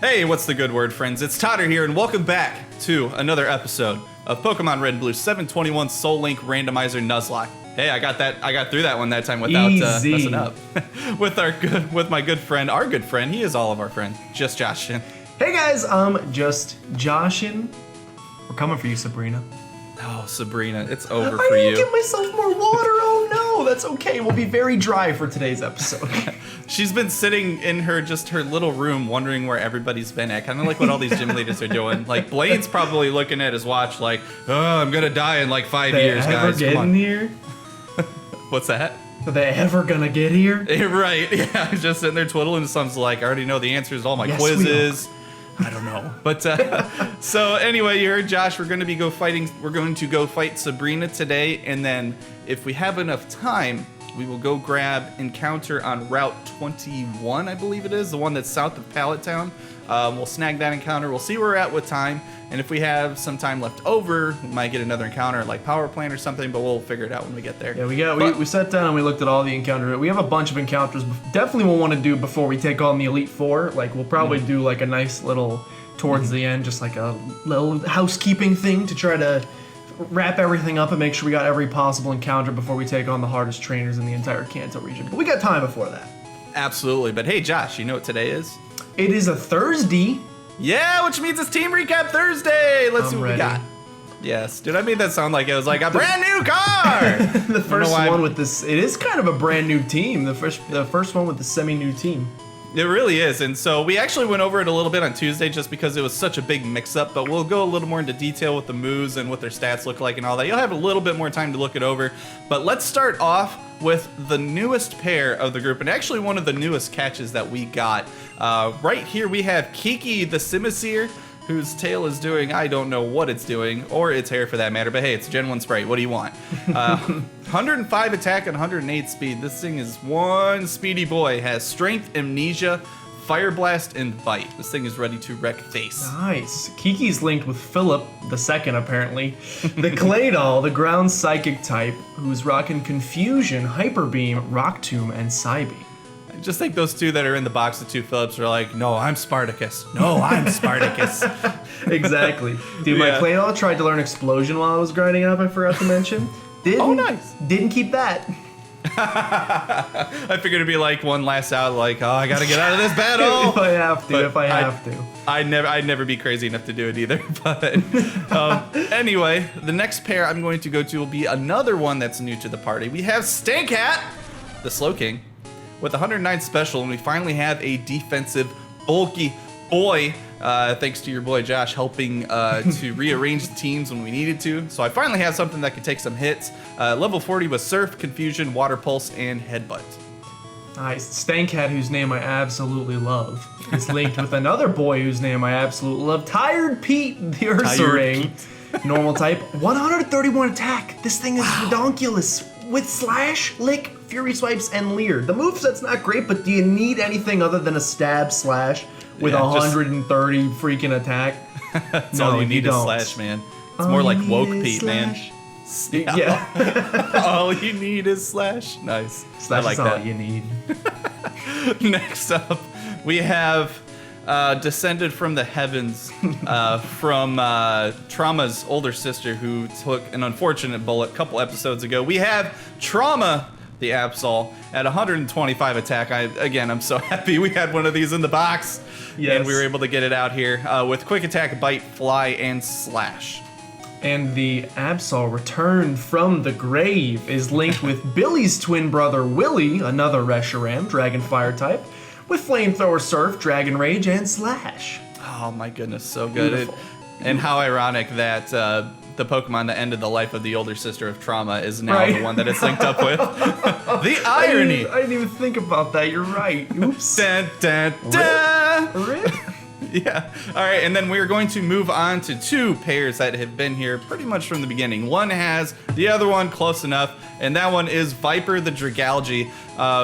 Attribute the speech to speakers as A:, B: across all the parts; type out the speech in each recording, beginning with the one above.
A: Hey, what's the good word, friends? It's Totter here, and welcome back to another episode of Pokemon Red and Blue 721 Soul Link Randomizer Nuzlocke. Hey, I got through that one that time without messing up. with my good friend, our good friend, he is all of our friend, Just Joshin.
B: Hey guys, Just Joshin. We're coming for you, Sabrina.
A: Oh, Sabrina, it's over for you.
B: I need to give myself more water. Oh no, that's okay. We'll be very dry for today's episode.
A: She's been sitting in her little room wondering where everybody's been at, kind of like what all these gym leaders are doing. Like, Blaine's probably looking at his watch like, oh, I'm gonna die in like 5 years, guys.
B: They ever get in here?
A: What's that?
B: Are they ever gonna get here?
A: Right, yeah, just sitting there twiddling his thumbs like, I already know the answers to all my quizzes. I don't know. But so anyway, you heard Josh, we're going to go fight Sabrina today, and then if we have enough time, we will go grab encounter on Route 21, I believe it is, the one that's south of Pallet Town. We'll snag that encounter. We'll see where we're at with time, and if we have some time left over, we might get another encounter at like Power Plant or something, but we'll figure it out when we get there.
B: Yeah, we sat down and we looked at all the encounters. We have a bunch of encounters. Definitely we'll want to do before we take on the Elite Four. Like, we'll probably do like a nice little towards the end, just like a little housekeeping thing to try to wrap everything up and make sure we got every possible encounter before we take on the hardest trainers in the entire Kanto region. But we got time before that.
A: Absolutely. But hey, Josh, you know what today is?
B: It is a Thursday.
A: Yeah, which means it's Team Recap Thursday. Let's see what we got. Yes, dude, I made that sound like it was like a brand new car.
B: The first one with this, it is kind of a brand new team. The first one with the semi-new team.
A: It really is, and so we actually went over it a little bit on Tuesday just because it was such a big mix-up, but we'll go a little more into detail with the moves and what their stats look like and all that. You'll have a little bit more time to look it over, but let's start off with the newest pair of the group, and actually one of the newest catches that we got. Right here we have Kiki the Simisear, whose tail is doing, I don't know what it's doing, or its hair for that matter, but hey, it's a Gen 1 Sprite, what do you want? 105 attack and 108 speed. This thing is one speedy boy. Has Strength, Amnesia, Fire Blast, and Bite. This thing is ready to wreck face.
B: Nice. Kiki's linked with Philip the second, apparently. The Claydol, the ground psychic type, who's rocking Confusion, Hyper Beam, Rock Tomb, and Psybe.
A: Just think those two that are in the box, the two Phillips, are like, no, I'm Spartacus. No, I'm Spartacus.
B: Exactly. Dude, my Claydol tried to learn Explosion while I was grinding up, I forgot to mention.
A: Nice.
B: Didn't keep that.
A: I figured it'd be like one last out, like, oh, I gotta get out of this battle.
B: If I have to.
A: I'd never be crazy enough to do it either. But anyway, the next pair I'm going to go to will be another one that's new to the party. We have Stankat, the Slow King, with 109 special, and we finally have a defensive, bulky boy. Thanks to your boy Josh helping to rearrange the teams when we needed to. So I finally have something that could take some hits. Level 40 with Surf, Confusion, Water Pulse, and Headbutt.
B: Nice. Stankat, whose name I absolutely love, is linked with another boy whose name I absolutely love, Tired Pete the Ursaring. Normal type, 131 attack. This thing is redonkulous with Slash, Lick, Fury Swipes, and Leer. The moveset's not great, but do you need anything other than a Stab Slash with 130 freaking attack?
A: That's all you need is Slash, man. It's more like Woke Pete, man.
B: Yeah.
A: All you need is Slash. Nice.
B: Slash
A: I like
B: is
A: that.
B: all you need.
A: Next up, we have descended from the heavens from Trauma's older sister, who took an unfortunate bullet a couple episodes ago. We have Trauma the Absol at 125 attack. I'm so happy we had one of these in the box. Yes. And we were able to get it out here with Quick Attack, Bite, Fly, and Slash.
B: And the Absol returned from the grave is linked with Billy's twin brother Willy, another Reshiram, Dragon Fire type, with Flamethrower, Surf, Dragon Rage, and Slash.
A: Oh my goodness, so good. And how ironic that the Pokemon that ended the life of the older sister of Trauma is now the one that it's linked up with. The irony!
B: I didn't even think about that, you're right. Oops.
A: Dun, dun, dun.
B: Rip.
A: Yeah. All right, and then we're going to move on to two pairs that have been here pretty much from the beginning. One has, the other one close enough, and that one is Viper the Dragalge.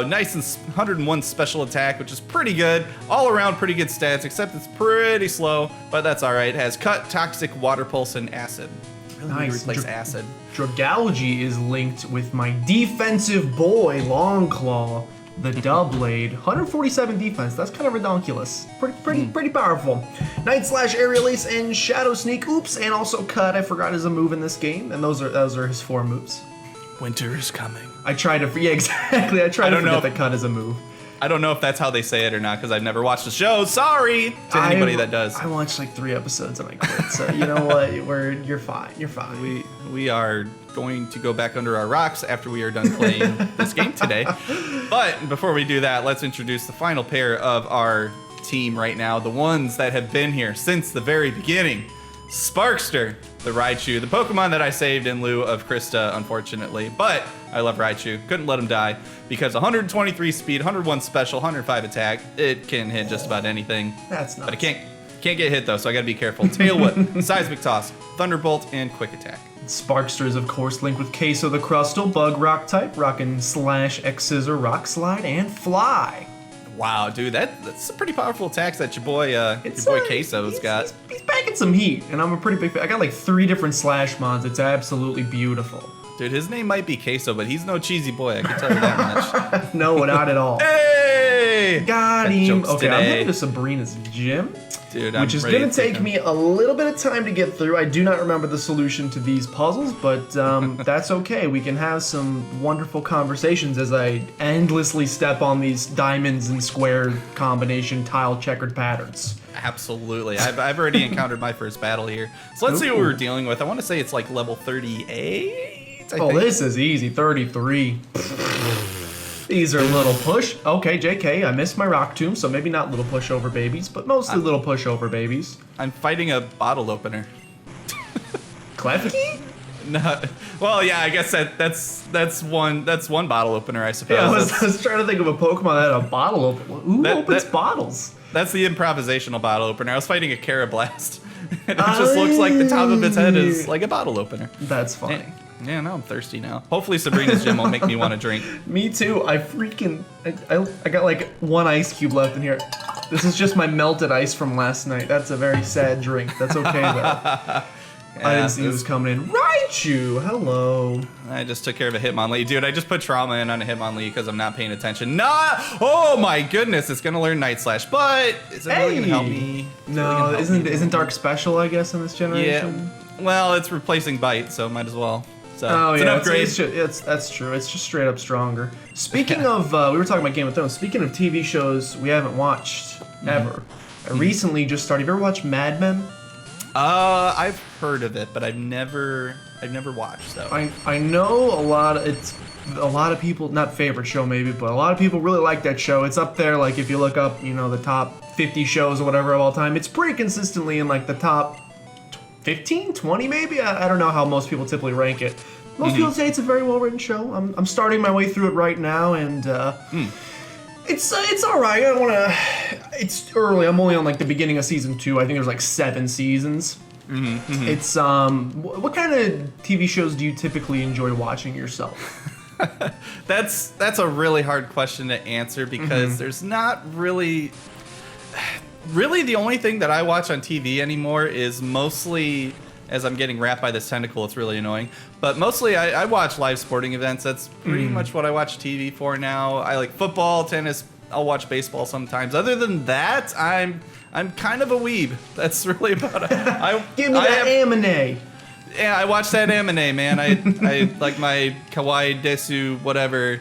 A: Nice and 101 special attack, which is pretty good. All around pretty good stats, except it's pretty slow, but that's all right. It has Cut, Toxic, Water Pulse, and Acid. Really need to replace Acid.
B: Dragalge is linked with my defensive boy, Longclaw, the Doublade, 147 defense. That's kind of redonkulous. Pretty powerful. Night/Aerial Ace and Shadow Sneak. Oops, and also Cut. I forgot is a move in this game, and those are his 4 moves.
A: Winter is coming.
B: I try to forget that Cut is a move.
A: I don't know if that's how they say it or not because I've never watched the show. Sorry to anybody that does.
B: I watched like 3 episodes and I quit. So you know what? You're fine. You're fine.
A: We are going to go back under our rocks after we are done playing this game today. But before we do that, let's introduce the final pair of our team right now. The ones that have been here since the very beginning. Sparkster, the Raichu, the Pokemon that I saved in lieu of Krista, unfortunately. But I love Raichu. Couldn't let him die because 123 speed, 101 special, 105 attack. It can hit just about anything.
B: That's nuts.
A: But it can't get hit though, so I gotta be careful. Tail Whip, Seismic Toss, Thunderbolt, and Quick Attack.
B: Sparkster is of course linked with Queso the Crustal, Bug Rock type, rockin' Slash, X Scissor, Rock Slide, and Fly.
A: Wow, dude, that's some pretty powerful attacks that your boy Queso's got.
B: He's packing some heat, and I'm a pretty big fan. I got like 3 different Slash mods. It's absolutely beautiful.
A: Dude, his name might be Queso, but he's no cheesy boy. I can tell you that much.
B: No, not at all.
A: Hey!
B: Got him. Okay,
A: today.
B: I'm heading to Sabrina's gym.
A: Dude,
B: which is going to take me a little bit of time to get through. I do not remember the solution to these puzzles, but that's okay. We can have some wonderful conversations as I endlessly step on these diamonds and square combination tile checkered patterns.
A: Absolutely. I've already encountered my first battle here. So let's see what we're dealing with. I want to say it's like level 38. I think.
B: This is easy. 33. These are little push. Okay, JK, I missed my rock tomb, so maybe not little pushover babies, but mostly little pushover babies.
A: I'm fighting a bottle opener.
B: Klefki?
A: No, well, yeah, I guess that's one bottle opener, I suppose.
B: Yeah, I was trying to think of a Pokemon that had a bottle opener. Who opens bottles?
A: That's the improvisational bottle opener. I was fighting a Carablast. It just looks like the top of its head is like a bottle opener.
B: That's funny.
A: Yeah, now I'm thirsty now. Hopefully Sabrina's gym will make me want to drink.
B: Me too. I got like 1 ice cube left in here. This is just my melted ice from last night. That's a very sad drink. That's okay though. Yeah, I didn't see who was coming in. Raichu, hello.
A: I just took care of a Hitmonlee. Dude, I just put trauma in on a Hitmonlee because I'm not paying attention. Oh my goodness, it's gonna learn Night Slash, but is it really gonna help me?
B: No, isn't Dark special, I guess, in this generation?
A: Yeah. Well, it's replacing Bite, so might as well. So
B: it's
A: an upgrade.
B: That's true. It's just straight up stronger. Speaking of, we were talking about Game of Thrones. Speaking of TV shows we haven't watched ever, I recently just started. Have you ever watched Mad Men?
A: I've heard of it, but I've never watched though.
B: I know a lot of people, not favorite show maybe, but a lot of people really like that show. It's up there, like if you look up, the top 50 shows or whatever of all time, it's pretty consistently in like the top 15, 20 maybe? I don't know how most people typically rank it. Most people say it's a very well-written show. I'm starting my way through it right now, and it's all right. I don't want to... It's early. I'm only on like the beginning of season 2. I think there's like 7 seasons. It's what kind of TV shows do you typically enjoy watching yourself?
A: That's a really hard question to answer because there's not really the only thing that I watch on TV anymore is mostly, as I'm getting wrapped by this tentacle, it's really annoying, but mostly I watch live sporting events. That's pretty much what I watch TV for now. I like football, tennis, I'll watch baseball sometimes. Other than that, I'm kind of a weeb. That's really about it.
B: Give me that anime.
A: Yeah, I watched that anime, man. I like my kawaii desu whatever.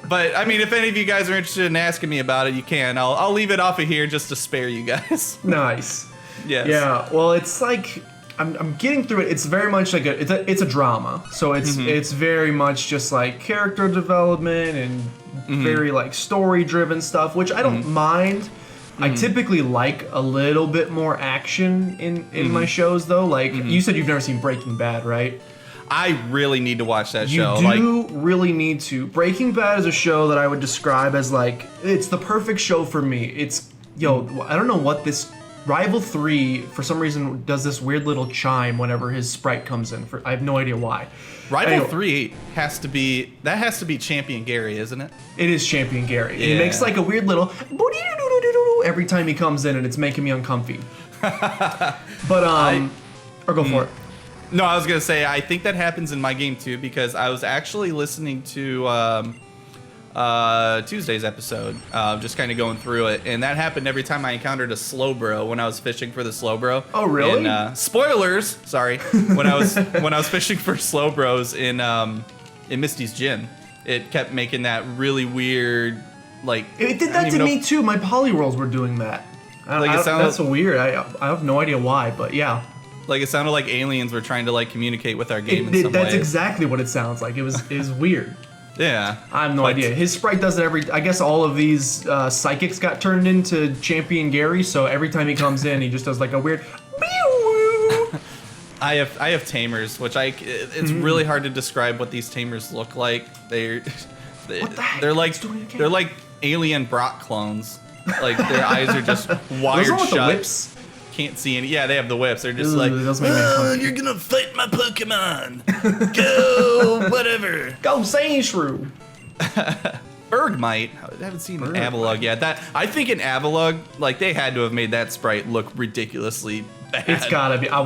A: But I mean, if any of you guys are interested in asking me about it, you can. I'll leave it off of here just to spare you guys.
B: Nice.
A: Yes.
B: Yeah. Well, it's like I'm getting through it. It's very much like it's a drama. So it's very much just like character development and very like story driven stuff, which I don't mind. I typically like a little bit more action in my shows, though. Like, you said you've never seen Breaking Bad, right?
A: I really need to watch that show.
B: You do really need to. Breaking Bad is a show that I would describe as, like, it's the perfect show for me. It's, I don't know what this... Rival 3, for some reason, does this weird little chime whenever his sprite comes in. I have no idea why.
A: Rival 3 has to be Champion Gary, isn't it?
B: It is Champion Gary. Yeah. He makes like a weird little every time he comes in, and it's making me uncomfy. But or go for it.
A: No, I was gonna say I think that happens in my game too because I was actually listening to Tuesday's episode, just kind of going through it, and that happened every time I encountered a Slowbro when I was fishing for the Slowbro.
B: Oh, really?
A: And, spoilers, sorry. when I was fishing for Slowbros in Misty's gym, it kept making that really weird, like.
B: It did that to me too. My Polyrolls were doing that. That's so weird. I have no idea why, but yeah.
A: Like, it sounded like aliens were trying to, like, communicate with our game in some way.
B: That's exactly what it sounds like. It was weird.
A: Yeah.
B: I have no idea. His sprite does it I guess all of these psychics got turned into Champion Gary, so every time he comes in, he just does, like, a weird...
A: I have tamers, which it's really hard to describe what these tamers look like. They're like alien Brock clones. Like, their eyes are just wired
B: shut.
A: With
B: the whips?
A: Can't see any. Yeah, they have the whips. They're just you're gonna fight my Pokemon. Go, whatever.
B: Go Sandshrew.
A: Bergmite. I haven't seen an Avalugg yet. I think an Avalugg, like, they had to have made that sprite look ridiculously bad.
B: It's gotta be. I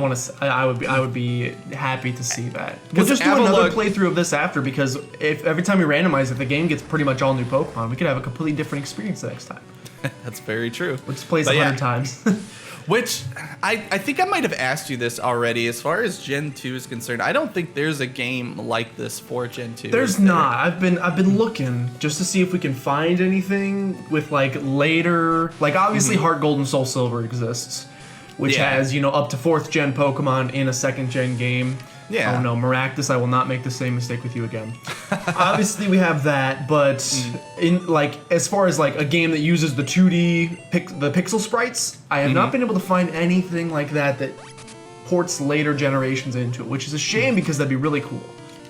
B: would be happy to see that. We'll just do another playthrough of this after, because if every time we randomize it, the game gets pretty much all new Pokemon. We could have a completely different experience the next time.
A: That's very true.
B: We'll just play 100 times.
A: Which, I think I might have asked you this already. As far as Gen 2 is concerned, I don't think there's a game like this for Gen 2.
B: There's not. I've been looking just to see if we can find anything with, like, later... Like, obviously Heart Gold and Soul Silver exists, which has, up to 4th gen Pokemon in a 2nd gen game.
A: Yeah.
B: Oh no, Maractus, I will not make the same mistake with you again. Obviously we have that, but in, like, as far as, like, a game that uses the 2D the pixel sprites, I have not been able to find anything like that ports later generations into it, which is a shame because that'd be really cool.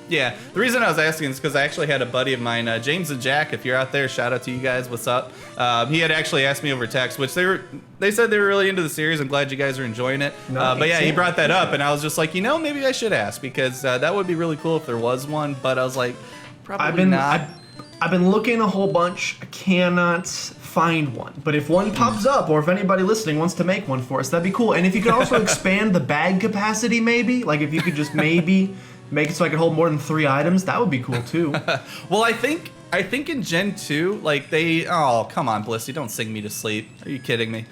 A: Yeah, the reason I was asking is because I actually had a buddy of mine, James and Jack, if you're out there, shout out to you guys, what's up? He had actually asked me over text, which they said they were really into the series. I'm glad you guys are enjoying it. But yeah, he brought that up, and I was just like, maybe I should ask, because that would be really cool if there was one, but I was like, probably not.
B: I've been looking a whole bunch. I cannot find one, but if one pops up, or if anybody listening wants to make one for us, that'd be cool. And if you could also expand the bag capacity, maybe, like if you could just maybe make it so I could hold more than 3 items, that would be cool too.
A: Well, I think in Gen 2, like, oh, come on, Blissey, don't sing me to sleep. Are you kidding me?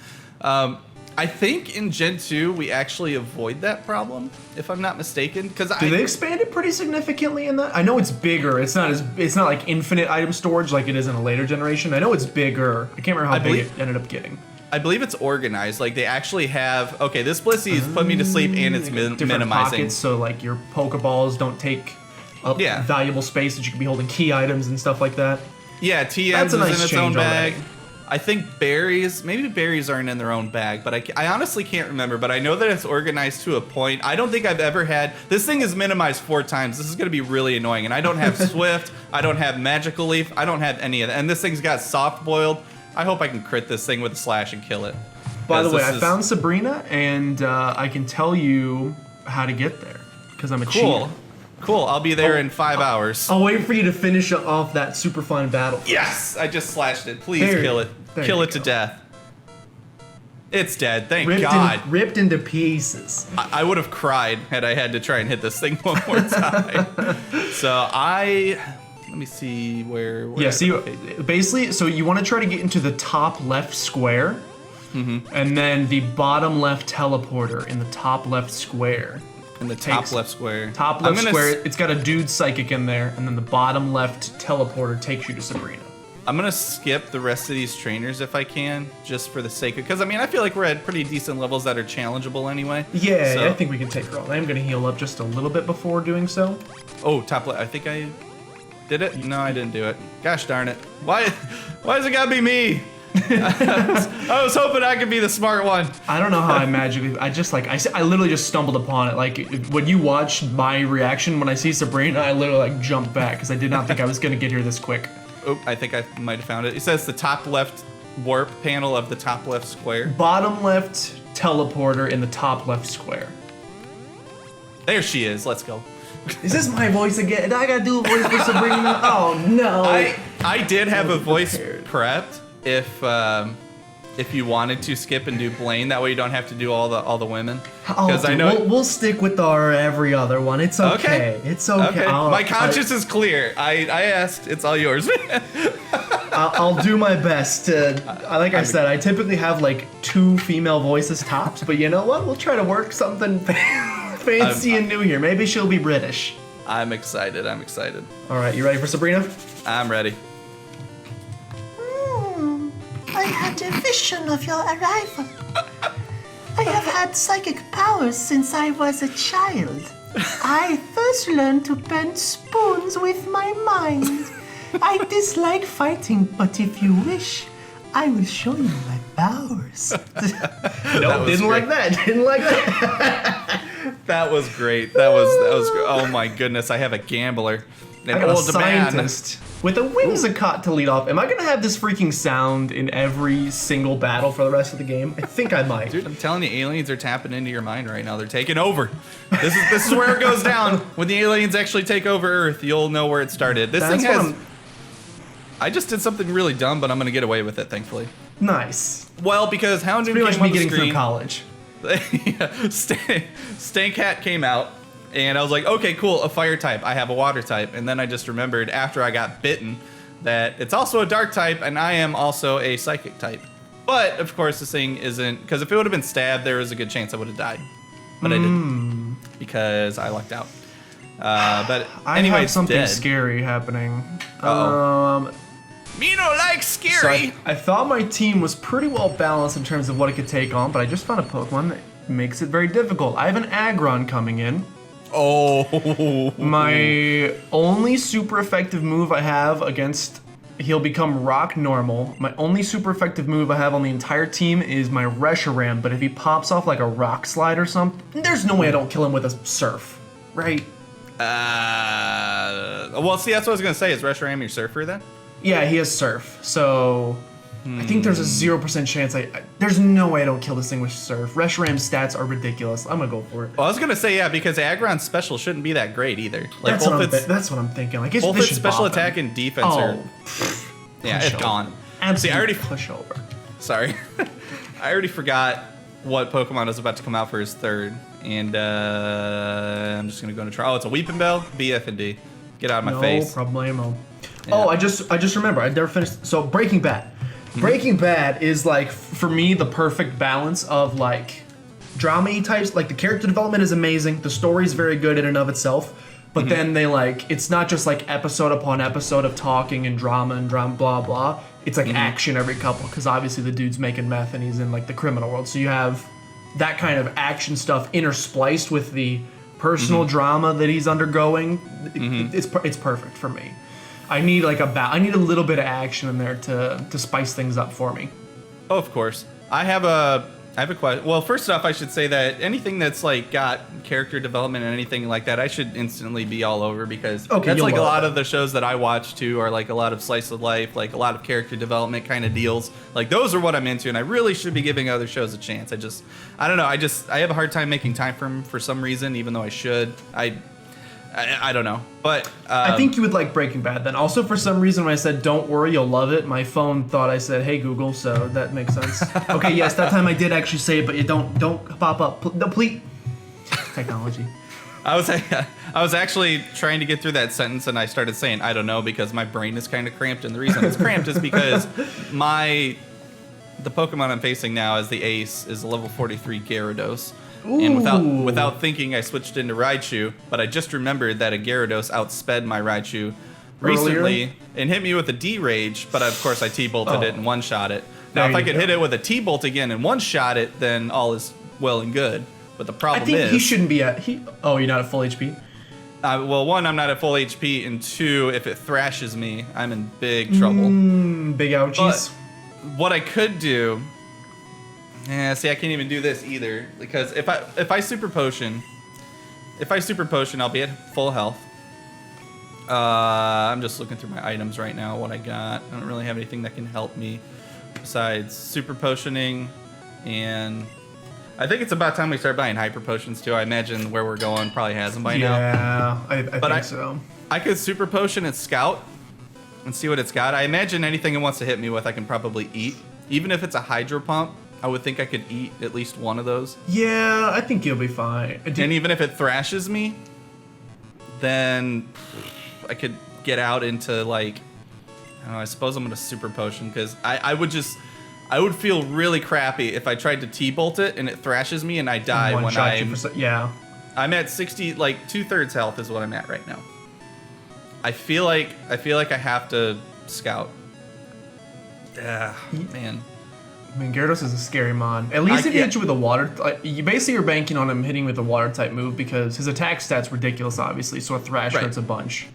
A: I think in Gen 2 we actually avoid that problem, if I'm not mistaken.
B: Do they expand it pretty significantly in that? I know it's bigger. It's not like infinite item storage like it is in a later generation. I know it's bigger. I can't remember how big it ended up getting.
A: I believe it's organized. Like, they actually have, okay, this Blissey has put me to sleep, and it's minimizing.
B: Pockets, so, like, your Pokeballs don't take up valuable space that you could be holding key items and stuff like that.
A: Yeah, TNs is in its own bag. I think maybe berries aren't in their own bag, but I honestly can't remember, but I know that it's organized to a point. I don't think I've ever had, this thing is minimized 4 times. This is going to be really annoying, and I don't have Swift, I don't have Magical Leaf, I don't have any of that, and this thing's got Soft Boiled. I hope I can crit this thing with a slash and kill it.
B: By the way, I found Sabrina, and I can tell you how to get there, because I'm a cheater.
A: Cool, I'll be there in 5 hours.
B: I'll wait for you to finish off that super fun battle.
A: Yes! I just slashed it. Please kill it. Kill it to death. It's dead, thank God.
B: Ripped into pieces.
A: I would have cried had I had to try and hit this thing one more time. Let me see where
B: basically, so you want to try to get into the top left square, and then the bottom left teleporter in the top left square.
A: In the top left square.
B: Top left square, it's got a dude psychic in there, and then the bottom left teleporter takes you to Sabrina.
A: I'm going to skip the rest of these trainers if I can, just for the sake of... Because, I mean, I feel like we're at pretty decent levels that are challengeable anyway.
B: Yeah, so. I think we can take her on. I'm going to heal up just a little bit before doing so.
A: Oh, top left. I think I... Did it? No, I didn't do it. Gosh darn it. Why has it got to be me? I was hoping I could be the smart one.
B: I don't know how I magically... I literally just stumbled upon it. Like, when you watch my reaction when I see Sabrina, I literally, like, jumped back because I did not think I was going to get here this quick.
A: Oh, I think I might have found it. It says the top left warp panel of the top left square.
B: Bottom left teleporter in the top left square.
A: There she is. Let's go.
B: Is this my voice again? I gotta do a voice for Sabrina? Oh no!
A: I did have a voice prepped if if you wanted to skip and do Blaine, that way you don't have to do all the women.
B: Because I know we'll stick with our every other one. It's okay. It's okay.
A: My conscience is clear. I asked. It's all yours.
B: I'll do my best. Like I said, I typically have like 2 female voices tops, but you know what? We'll try to work something fancy and new here. Maybe she'll be British.
A: I'm excited.
B: All right, you ready for Sabrina?
A: I'm ready.
C: I had a vision of your arrival. I have had psychic powers since I was a child. I first learned to bend spoons with my mind. I dislike fighting, but if you wish, I will show you my powers.
B: Nope, didn't like that. Didn't like that.
A: That was great. That was. Oh my goodness! I have a gambler,
B: I got a scientist with a Whimsicott to lead off. Am I gonna have this freaking sound in every single battle for the rest of the game? I think I might.
A: Dude, I'm telling you, aliens are tapping into your mind right now. They're taking over. This is where it goes down. When the aliens actually take over Earth, you'll know where it started. This thing has. I just did something really dumb, but I'm gonna get away with it, thankfully.
B: Nice.
A: Well, because Houndoom came
B: pretty much
A: on
B: me
A: the
B: getting
A: screen.
B: through college.
A: Stankat came out, and I was like, okay, cool, a fire type. I have a water type. And then I just remembered after I got bitten that it's also a dark type, and I am also a psychic type. But, of course, this thing isn't, because if it would have been stabbed, there was a good chance I would have died. But I didn't, because I lucked out. But anyway,
B: I have something scary happening.
A: Mino likes scary.
B: So I thought my team was pretty well balanced in terms of what it could take on, but I just found a Pokemon that makes it very difficult. I have an Aggron coming in.
A: Oh.
B: My only super effective move I have against, he'll become rock normal. My only super effective move I have on the entire team is my Reshiram, but if he pops off like a rock slide or something, there's no way I don't kill him with a Surf, right?
A: Well, see, that's what I was gonna say. Is Reshiram your surfer then?
B: Yeah, he has Surf, so I think there's a 0% chance there's no way I don't kill this thing with Surf. Reshiram's stats are ridiculous. I'm gonna go for it.
A: Well, I was gonna say, yeah, because Aggron's special shouldn't be that great either. Like
B: that's what I'm thinking. Like
A: both its special attack and defense are yeah, it's gone.
B: Absolutely.
A: See, I already
B: push over.
A: Sorry, I already forgot what Pokemon is about to come out for his third, and I'm just gonna go into try. Oh, it's a Weeping Bell, BF and D. Get out of my face.
B: No problemo.
A: Yeah.
B: Oh, I just remember. I never finished. So Breaking Bad. Breaking Bad is like, for me, the perfect balance of like drama-y types. Like the character development is amazing. The story is very good in and of itself. But then they like, it's not just like episode upon episode of talking and drama blah blah. It's like action every couple, because obviously the dude's making meth and he's in like the criminal world. So you have that kind of action stuff interspliced with the personal drama that he's undergoing. It's perfect for me. I need like I need a little bit of action in there to spice things up for me.
A: Oh, of course. I have a question. Well, first off, I should say that anything that's like got character development and anything like that, I should instantly be all over, because that's like a lot of the shows that I watch too are like a lot of slice of life, like a lot of character development kind of deals. Like those are what I'm into, and I really should be giving other shows a chance. I don't know. I have a hard time making time for them for some reason, even though I should. I don't know, but
B: I think you would like Breaking Bad then. Also, for some reason, when I said "Don't worry, you'll love it," my phone thought I said "Hey Google," so that makes sense. Okay, yes, that time I did actually say it, but you don't pop up. No, please. Technology.
A: I was actually trying to get through that sentence, and I started saying "I don't know" because my brain is kind of cramped, and the reason it's cramped is because the Pokemon I'm facing now as the ace is a level 43 Gyarados.
B: Ooh.
A: And without thinking, I switched into Raichu, but I just remembered that a Gyarados outsped my Raichu recently and hit me with a D-Rage, but of course I T-bolted it and one-shot it. Now, if I could hit it with a T-bolt again and one-shot it, then all is well and good. But the problem is...
B: I think he shouldn't be at... Oh, you're not at full HP?
A: Well, one, I'm not at full HP, and two, if it thrashes me, I'm in big trouble.
B: Big ouchies.
A: But what I could do... Yeah, see, I can't even do this either, because if I super potion, I'll be at full health. I'm just looking through my items right now, what I got. I don't really have anything that can help me besides super potioning, and I think it's about time we start buying hyper potions too. I imagine where we're going probably has them by now.
B: Yeah, I think so.
A: I could super potion and scout and see what it's got. I imagine anything it wants to hit me with, I can probably eat, even if it's a hydro pump, I would think I could eat at least one of those.
B: Yeah, I think you'll be fine.
A: And even if it thrashes me, then I could get out into like, I don't know, I suppose I'm gonna super potion because I would feel really crappy if I tried to T-bolt it and it thrashes me and I die when I'm at 60, like 2/3 health is what I'm at right now. I feel like I have to scout. Man.
B: I mean, Gyarados is a scary mon. At least if he hits you with a water, you basically are banking on him hitting with a water type move because his attack stat's ridiculous, obviously. So a Thrash hurts a bunch.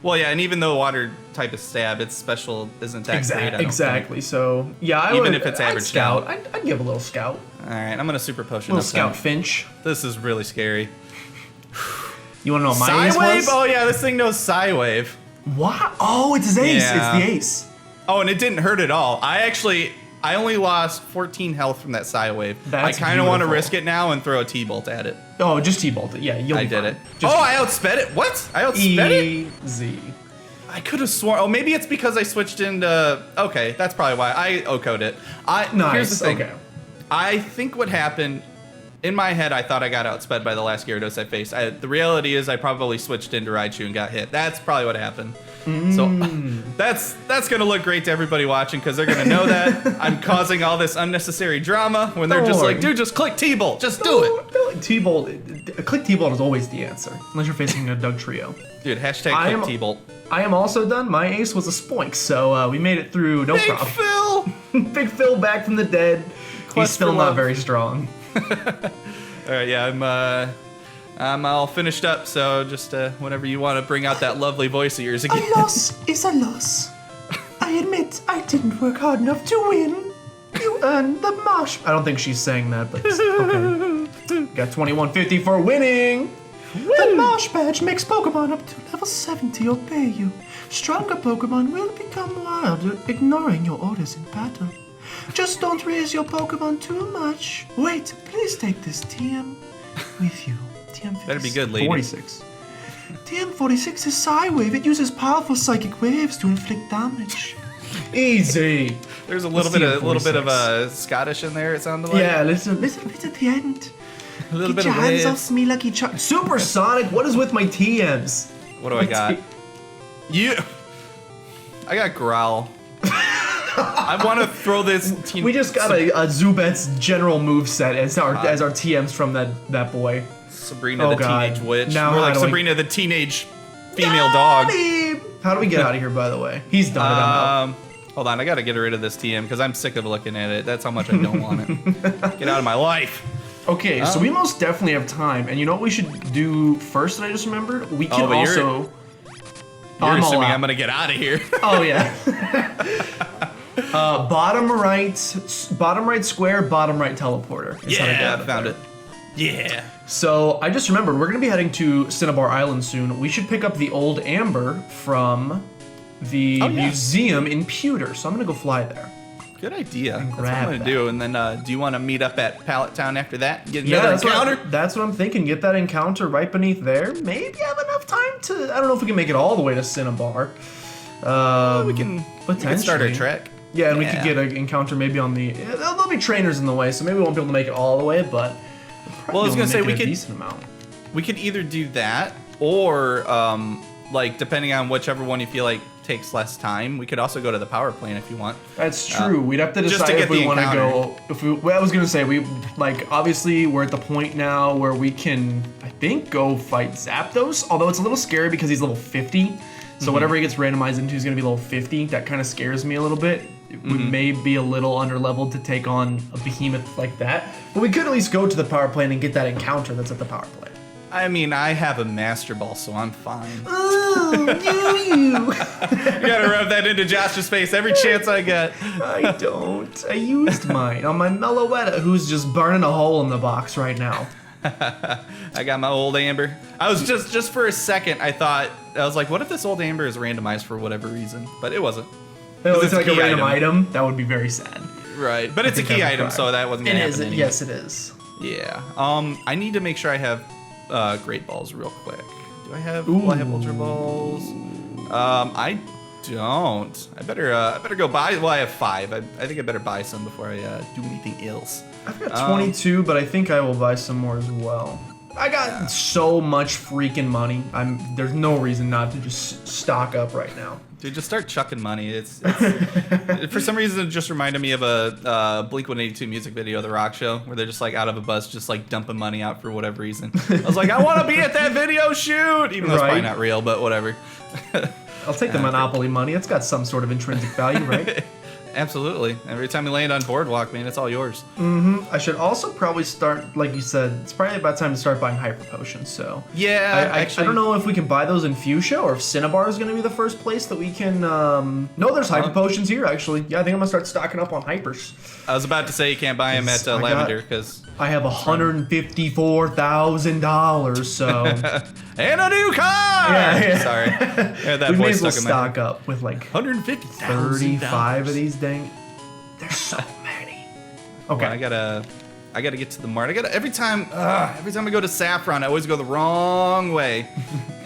A: Well, yeah, and even though water type is stab, its special isn't that great.
B: Exactly. So yeah,
A: even if it's average
B: scout, I'd give a little scout.
A: All right, I'm gonna super potion.
B: A little scout Finch.
A: This is really scary.
B: You want to know what my ace was?
A: Oh yeah, this thing knows Psywave.
B: What? Oh, it's his ace.
A: Yeah.
B: It's the ace.
A: Oh, and it didn't hurt at all. I only lost 14 health from that Psywave. I kind of want to risk it now and throw a T-bolt at it.
B: Oh, just T-bolt it. Yeah, you'll be fine.
A: I did it. I outsped it. What? I outsped it?
B: Easy.
A: I could have sworn. Oh, maybe it's because I switched into. Okay, that's probably why I OHKO'd it.
B: Nice.
A: Here's the thing.
B: Okay.
A: I think what happened. In my head, I thought I got outsped by the last Gyarados I faced. The reality is I probably switched into Raichu and got hit. That's probably what happened. So that's gonna look great to everybody watching because they're gonna know that I'm causing all this unnecessary drama when they're just like, dude, just click T-bolt, just do it.
B: T-bolt, click T-bolt is always the answer unless you're facing a Doug trio.
A: Dude, hashtag click T-bolt.
B: I am also done. My ace was a Spoink, so we made it through no problem.
A: Big Phil,
B: Big Phil back from the dead. He's still not very strong.
A: All right, yeah, I'm all finished up, so just whenever you want to bring out that lovely voice of yours again.
C: A loss is a loss. I admit I didn't work hard enough to win. You earned the marsh.
B: I don't think she's saying that, but okay. Got 2150 for winning.
C: The marsh badge makes Pokemon up to level 70 obey you. Stronger Pokemon will become wilder, ignoring your orders in battle. Just don't raise your Pokemon too much. Wait, please take this TM with you. TM
A: Better be good, lady.
B: 46.
C: TM46 is Psywave. It uses powerful psychic waves to inflict damage.
B: Easy.
A: There's a little bit of Scottish in there. It sounded like.
B: Yeah, listen
C: Bit at the end.
A: A little
C: Get
A: bit
C: your
A: of
C: hands
A: waves.
C: off me, Lucky Charm.
B: Supersonic. What is with my TMs?
A: What do I got? I got Growl. I want to throw this.
B: We just got a Zubat's general moveset as our TMs from that boy.
A: Sabrina the Teenage Witch.
B: Now
A: More like Sabrina the Teenage Female Dog.
B: How do we get out of here, by the way? He's done.
A: Hold on, I gotta get rid of this TM because I'm sick of looking at it. That's how much I don't want it. Get out of my life.
B: Okay, so we most definitely have time, and you know what we should do first that I just remembered? We can also...
A: You're assuming I'm gonna get out of here.
B: Oh, yeah. Bottom right square, bottom right teleporter.
A: Yeah, I found it. Yeah.
B: So I just remembered, we're gonna be heading to Cinnabar Island soon. We should pick up the old Amber from the museum in Pewter. So I'm gonna go fly there.
A: Good idea. That's what I'm gonna do. And then, do you want to meet up at Pallet Town after that? Get
B: Yeah,
A: another encounter?
B: that's what I'm thinking. Get that encounter right beneath there. Maybe have enough time to. I don't know if we can make it all the way to Cinnabar.
A: We can start our trek.
B: Yeah, and we could get an encounter maybe on the. There'll be trainers in the way, so maybe we won't be able to make it all the way. But
A: well, I was gonna say we could.
B: Decent amount.
A: We could either do that or, like, depending on whichever one you feel like takes less time, we could also go to the power plant if you want.
B: That's true. We'd have to decide if we want to go. Well, I was gonna say obviously we're at the point now where we can, I think, go fight Zapdos. Although it's a little scary because he's level 50. So whatever he gets randomized into is gonna be level 50. That kind of scares me a little bit. We may be a little underleveled to take on a behemoth like that, but we could at least go to the power plant and get that encounter that's at the power plant.
A: I mean, I have a Master Ball, so I'm fine.
C: Ooh, you.
A: You gotta rub that into Josh's face every chance I get.
B: I don't. I used mine on my Meloetta, who's just burning a hole in the box right now.
A: I got my old Amber. I was just for a second, I was like, what if this old Amber is randomized for whatever reason? But it wasn't.
B: It's like a random item. That would be very sad.
A: Right, but it's a key item, so that wasn't gonna happen anyway.
B: Yes, it is.
A: Yeah. I need to make sure I have Great Balls real quick. Do I have Ultra Balls? I don't. I better go buy. Well, I have 5. I think I better buy some before I do anything else.
B: I've got 22, but I think I will buy some more as well. I got so much freaking money. There's no reason not to just stock up right now.
A: Dude, just start chucking money. It's for some reason it just reminded me of a Blink-182 music video, The Rock Show, where they're just like out of a bus, just like dumping money out for whatever reason. I was like, I want to be at that video shoot, even though it's probably not real, but whatever.
B: I'll take the Monopoly money. It's got some sort of intrinsic value, right?
A: Absolutely. Every time you land on Boardwalk, man, it's all yours.
B: I should also probably start, like you said, it's probably about time to start buying hyper potions. So
A: yeah,
B: I don't know if we can buy those in Fuchsia or if Cinnabar is going to be the first place that we can. No, there's hyper potions here actually. Yeah, I think I'm gonna start stocking up on hypers.
A: I was about to say you can't buy them at Lavender because
B: I have $154,000, so
A: and a new car.
B: Yeah.
A: Sorry, that
B: we may
A: voice
B: as well
A: stuck in my head.
B: stock up with like
A: 150,000.
B: 35 of these dang. There's so many. Okay,
A: well, I gotta get to the mart. Every time I go to Saffron, I always go the wrong way.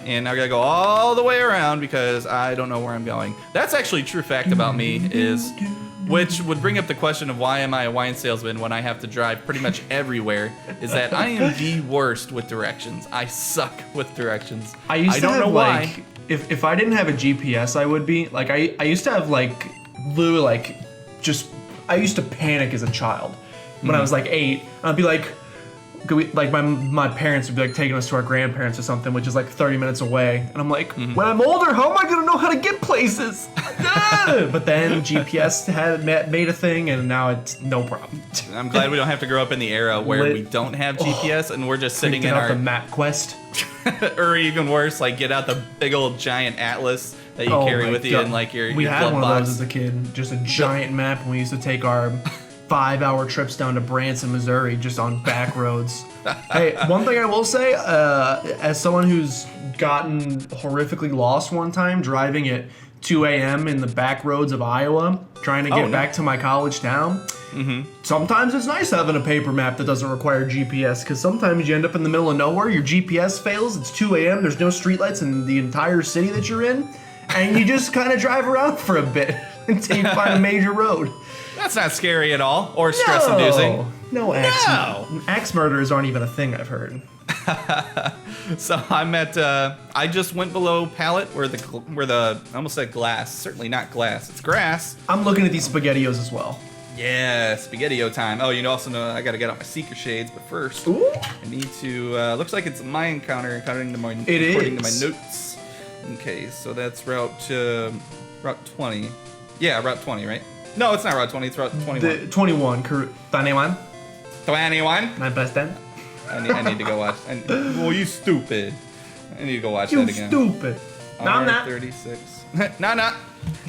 A: And I gotta go all the way around because I don't know where I'm going. That's actually a true fact about me which would bring up the question of why am I a wine salesman when I have to drive pretty much everywhere, is that I am the worst with directions. I suck with directions. I don't know why.
B: If I didn't have a GPS, I would be. Like, I used to have, like, literally, like, I used to panic as a child. When I was, like, 8, I'd be like, my parents would be like taking us to our grandparents or something, which is like 30 minutes away, and I'm like, when I'm older, how am I gonna know how to get places? But then GPS had made a thing, and now it's no problem.
A: I'm glad we don't have to grow up in the era where we don't have GPS and we're just sitting in our
B: the map quest,
A: or even worse, like get out the big old giant atlas that you carry with you in like your
B: we had
A: glove
B: one
A: box.
B: of those as a kid, just a giant map, and we used to take our 5-hour trips down to Branson, Missouri, just on back roads. Hey, one thing I will say, as someone who's gotten horrifically lost one time driving at 2 a.m. in the back roads of Iowa, trying to get back to my college town, sometimes it's nice having a paper map that doesn't require GPS, because sometimes you end up in the middle of nowhere, your GPS fails, it's 2 a.m., there's no streetlights in the entire city that you're in, and you just kind of drive around for a bit until you find a major road.
A: That's not scary at all, or stress-inducing.
B: No, axe murders aren't even a thing, I've heard.
A: So I'm at. I just went below pallet where the I almost said glass. Certainly not glass. It's grass.
B: I'm looking at these SpaghettiOs as well.
A: Yeah, SpaghettiO time. Oh, you also know I got to get out my seeker shades, but first I need to. Looks like it's my encounter according to my notes. Okay, so that's route 20. Yeah, route 20, right? No, it's not route 20. It's route 21.
B: 21. 21.
A: 21.
B: My best then.
A: I need to go watch. Well, you stupid. I need to go watch that again.
B: You stupid. No, I'm not.
A: 36. No.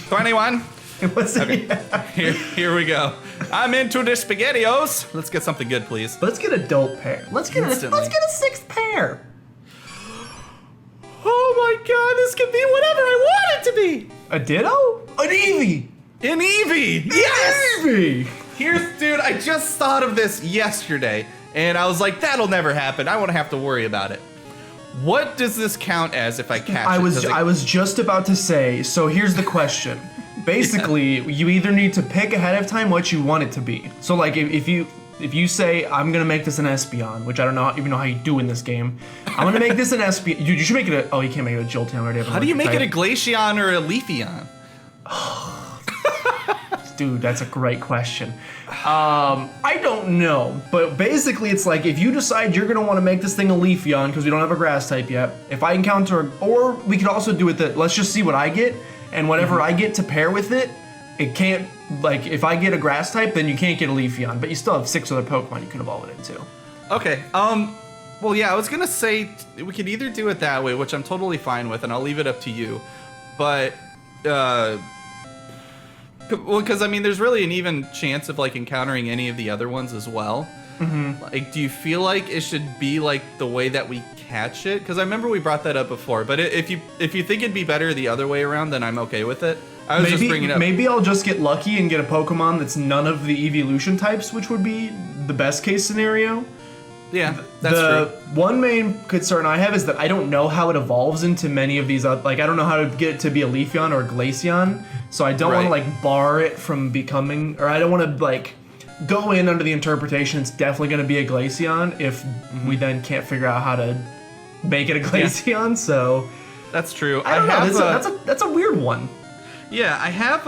A: 21.
B: What's
A: okay. Here we go. I'm into the SpaghettiOs. Let's get something good, please.
B: Let's get a dope pair. Let's get a 6th pair.
A: Oh my god, this could be whatever I want it to be.
B: A Ditto? An Eevee.
A: An Eevee. Yes.
B: Eevee.
A: Dude, I just thought of this yesterday, and I was like, that'll never happen. I won't have to worry about it. What does this count as if I catch it?
B: I was just about to say, so here's the question. Basically, you either need to pick ahead of time what you want it to be. So like if you say, I'm gonna make this an Espeon, which I don't even know how you do in this game. I'm gonna make this an Espeon. You should make it you can't make it a Jolteon already.
A: How do you make it a Glaceon or a Leafeon?
B: Dude, that's a great question. I don't know, but basically it's like if you decide you're gonna want to make this thing a Leafeon because we don't have a grass type yet, if I encounter, or we could also do it that let's just see what I get, and whatever I get to pair with it, it can't, like if I get a grass type, then you can't get a Leafeon, but you still have 6 other Pokemon you can evolve it into.
A: Okay, well yeah, I was gonna say we could either do it that way, which I'm totally fine with, and I'll leave it up to you, but well, because I mean, there's really an even chance of like encountering any of the other ones as well. Like, do you feel like it should be like the way that we catch it? Because I remember we brought that up before. But if you think it'd be better the other way around, then I'm okay with it. I was just bringing it up.
B: Maybe I'll just get lucky and get a Pokemon that's none of the evolution types, which would be the best case scenario.
A: Yeah, that's true.
B: One main concern I have is that I don't know how it evolves into many of these. Like, I don't know how to get it to be a Leafeon or a Glaceon, so I don't want to like bar it from becoming, or I don't want to like go in under the interpretation it's definitely going to be a Glaceon if we then can't figure out how to make it a Glaceon. So
A: that's true.
B: I don't know. That's a weird one.
A: Yeah, I have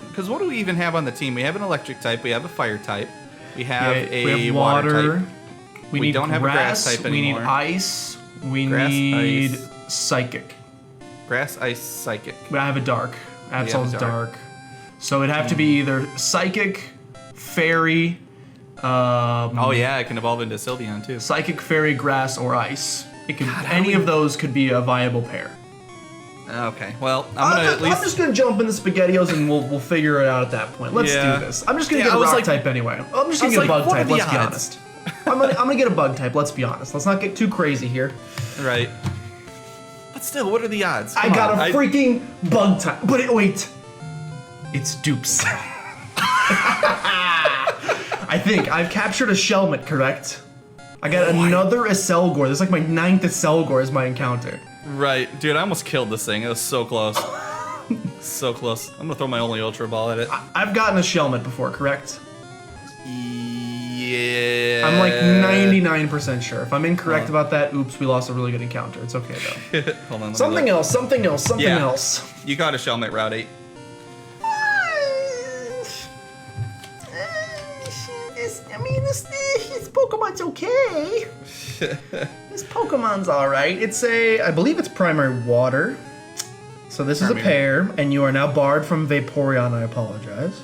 A: because what do we even have on the team? We have an electric type. We have a fire type. We have
B: we have
A: water type.
B: We
A: don't have a grass type anymore.
B: We need ice. We
A: Grass,
B: need
A: ice.
B: psychic.
A: Grass, ice, psychic.
B: But I have a dark. Absol's
A: dark.
B: dark. So it'd have to be either psychic, fairy.
A: Oh yeah, it can evolve into Sylveon too.
B: Psychic, fairy, grass, or ice. It could any of those could be a viable pair.
A: Okay, well I'm
B: just gonna jump in the SpaghettiOs and we'll figure it out at that point. Let's do this. I'm just gonna get a rock type anyway. I'm just gonna get a bug type. Let's be honest. I'm gonna get a bug type. Let's be honest. Let's not get too crazy here.
A: Right. But still, what are the odds?
B: I got a freaking bug type. But wait, it's dupes. I think I've captured a Shelmet, correct? I got another Acelgor. This is like my 9th Acelgor as my encounter.
A: Right, dude. I almost killed this thing. It was so close. So close. I'm gonna throw my only Ultra Ball at it.
B: I've gotten a Shelmet before, correct?
A: Yeah.
B: I'm like 99% sure. If I'm incorrect about that, oops, we lost a really good encounter. It's okay though.
A: Hold on.
B: Something else.
A: You got a Shelmet Route 8.
B: This Pokemon's okay. This Pokemon's alright. I believe it's primary water. So this is a pair, and you are now barred from Vaporeon. I apologize.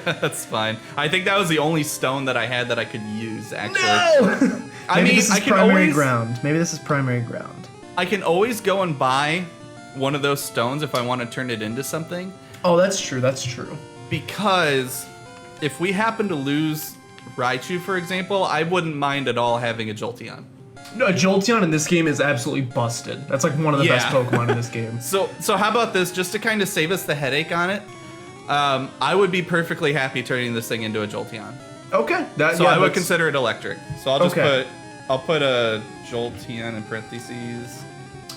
A: That's fine. I think that was the only stone that I had that I could use, actually.
B: No! Maybe this is primary ground. Maybe this is primary ground.
A: I can always go and buy one of those stones if I want to turn it into something.
B: Oh, that's true. That's true.
A: Because if we happen to lose Raichu, for example, I wouldn't mind at all having a Jolteon.
B: No, Jolteon in this game is absolutely busted. That's like one of the best Pokemon in this game.
A: So how about this? Just to kind of save us the headache on it, I would be perfectly happy turning this thing into a Jolteon.
B: Okay.
A: I would consider it electric. So I'll just put a Jolteon in parentheses.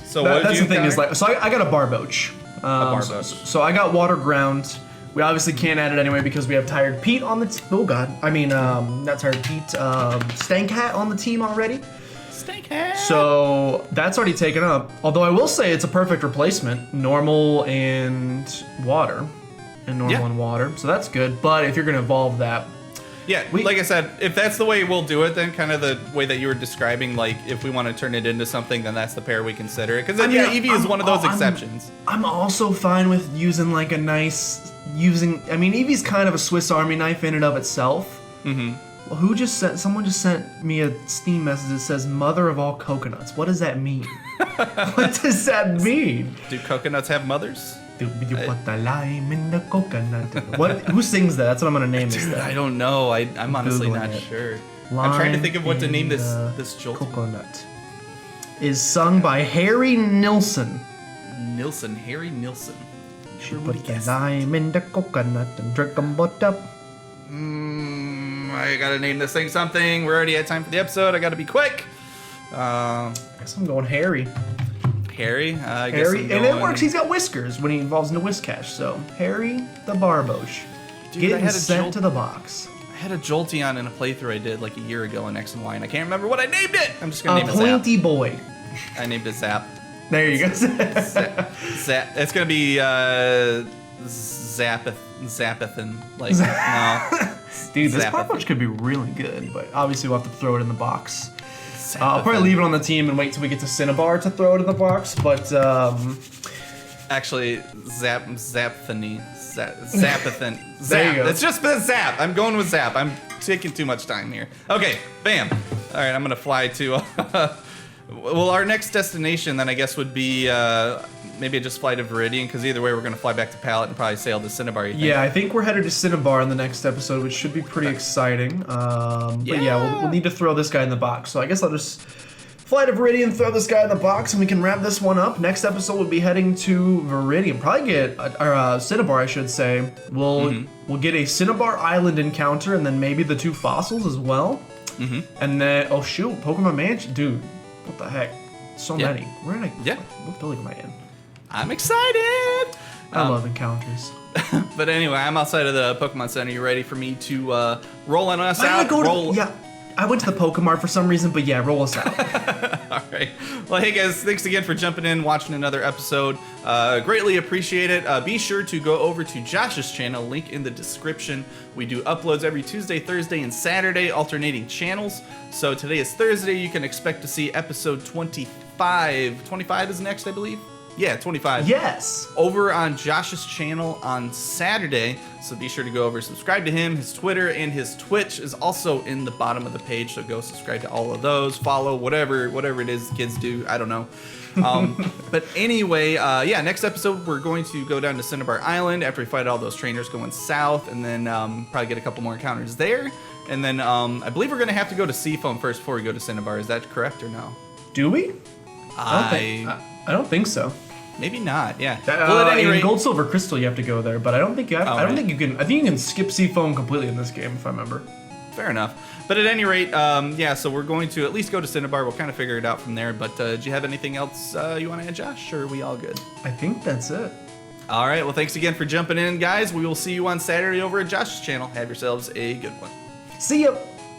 A: So
B: that's the thing is like, so I got a Barboach.
A: Barboach.
B: So I got Water Ground. We obviously can't add it anyway because we have Tired Pete on the oh god. I mean, not Tired Pete. Stankat on the team already.
A: Stankat.
B: So that's already taken up. Although I will say it's a perfect replacement. Normal and water. And normal and water. So that's good. But if you're going to evolve that.
A: Yeah, like I said, if that's the way we'll do it, then kind of the way that you were describing, like if we want to turn it into something, then that's the pair we consider it. Because then, Eevee is one of those exceptions.
B: I'm also fine with using like a nice, I mean, Eevee's kind of a Swiss Army knife in and of itself. Mm-hmm. Well, someone just sent me a Steam message that says, mother of all coconuts. What does that mean? What does that mean?
A: Do coconuts have mothers?
B: You put the lime in the coconut. What? Who sings that? That's what I'm gonna name this.
A: Dude, I don't know. I'm honestly not sure. I'm trying to think of what to name this Jolteon.
B: Coconut is sung by Harry Nilsson.
A: Harry Nilsson.
B: You put the lime in the coconut and drink them both up.
A: I gotta name this thing something. We're already at time for the episode. I gotta be quick.
B: I guess I'm going Harry.
A: Harry?
B: Harry, and it works. He's got whiskers when he evolves into Whiscash. So Harry the Barboach, getting sent to the box.
A: I had a Jolteon in a playthrough I did like a year ago in X and Y, and I can't remember what I named it. I'm just gonna name it Zap.
B: Pointy boy.
A: I named it Zap.
B: There you go.
A: Zap. It's gonna be Zapathan. Like no.
B: Dude, this Barboach could be really good, but obviously we'll have to throw it in the box. I'll probably leave it on the team and wait till we get to Cinnabar to throw it in the box, but
A: actually, Zapathan.
B: There you go.
A: It's just been Zap. I'm going with Zap. I'm taking too much time here. Okay, bam. All right, I'm gonna fly to. Well, our next destination then I guess would be maybe just fly to Viridian, because either way we're gonna fly back to Pallet and probably sail to Cinnabar. You think?
B: Yeah, I think we're headed to Cinnabar in the next episode, which should be pretty exciting. But yeah, we'll need to throw this guy in the box. So I guess I'll just fly to Viridian, throw this guy in the box, and we can wrap this one up. Next episode we'll be heading to Viridian. Probably get Cinnabar, I should say. We'll get a Cinnabar Island encounter, and then maybe the 2 fossils as well. And then, oh shoot, Pokemon Mansion. Dude, what the heck? So
A: Yeah.
B: many. Where did I,
A: Yeah.
B: what building am I in?
A: I'm excited.
B: I love encounters.
A: But anyway, I'm outside of the Pokemon Center. You ready for me to roll on us
B: Why did
A: out?
B: I go
A: roll.
B: to, yeah, I went to the Pokemart for some reason, but yeah, roll us out.
A: All right. Well, hey guys, thanks again for jumping in, watching another episode. Greatly appreciate it. Be sure to go over to Josh's channel, link in the description. We do uploads every Tuesday, Thursday, and Saturday, alternating channels. So today is Thursday. You can expect to see episode 25. 25 is next, I believe. Yeah, 25.
B: Yes.
A: Over on Josh's channel on Saturday. So be sure to go over, subscribe to him. His Twitter and his Twitch is also in the bottom of the page. So go subscribe to all of those, follow whatever it is kids do. I don't know. But anyway, yeah, next episode we're going to go down to Cinnabar Island after we fight all those trainers going south, and then probably get a couple more encounters there. And then I believe we're going to have to go to Seafoam first before we go to Cinnabar. Is that correct or no?
B: Do we? I don't think so.
A: Maybe not. Yeah. Well, at any
B: in
A: rate,
B: Gold, Silver, Crystal, you have to go there, but I don't think you have. I don't
A: right.
B: think you can. I think you can skip Seafoam completely in this game, if I remember.
A: fair enough. But at any rate, yeah, so we're going to at least go to Cinnabar. We'll kind of figure it out from there. But do you have anything else you want to add, Josh? Or are we all good?
B: I think that's it.
A: All right. Well, thanks again for jumping in, guys. We will see you on Saturday over at Josh's channel. Have yourselves a good one.
B: See ya.